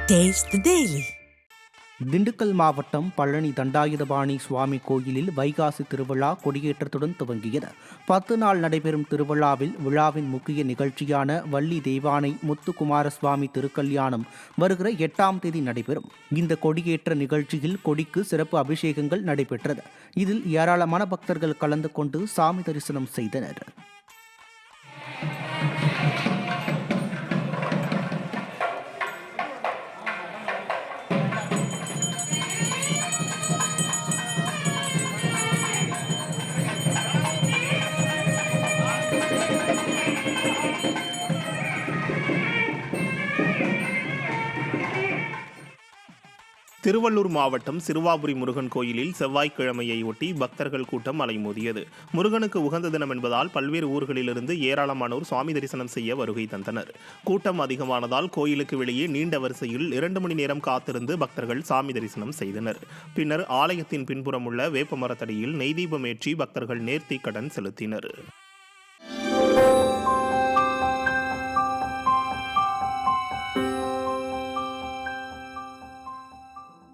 Taste the Daily. Dindigul மாவட்டம் பழனி தண்டாயுதபாணி சுவாமி கோயிலில் வைகாசி திருவிழா கொடியேற்றத்துடன் துவங்கியது. 10 நாள் நடைபெறும் திருவிழாவில் விழாவின் முக்கிய நிகழ்ச்சியான வள்ளி தெய்வானை முத்துக்குமாரசுவாமி திருக்கல்யாணம் வருகிற 8ஆம் தேதி நடைபெறும். இந்த கொடியேற்ற நிகழ்ச்சியில் கொடிக்கு சிறப்பு அபிஷேகங்கள் நடைபெற்றது. இதில் ஏராளமான பக்தர்கள் கலந்து கொண்டு சாமி தரிசனம் செய்தனர். திருவள்ளூர் மாவட்டம் சிறுவாபுரி முருகன் கோயிலில் செவ்வாய்க்கிழமையை ஒட்டி பக்தர்கள் கூட்டம் அலைமோதியது. முருகனுக்கு உகந்த தினம் என்பதால் பல்வேறு ஊர்களிலிருந்து ஏராளமானோர் சுவாமி தரிசனம் செய்ய வருகை தந்தனர். கூட்டம் அதிகமானதால் கோயிலுக்கு வெளியே நீண்ட வரிசையில் 2 மணி நேரம் காத்திருந்து பக்தர்கள் சாமி தரிசனம் செய்தனர். பின்னர் ஆலயத்தின் பின்புறம் உள்ள வேப்பமரத்தடியில் நெய் தீபம் ஏற்றி பக்தர்கள் நேர்த்திக்கடன் செலுத்தினர்.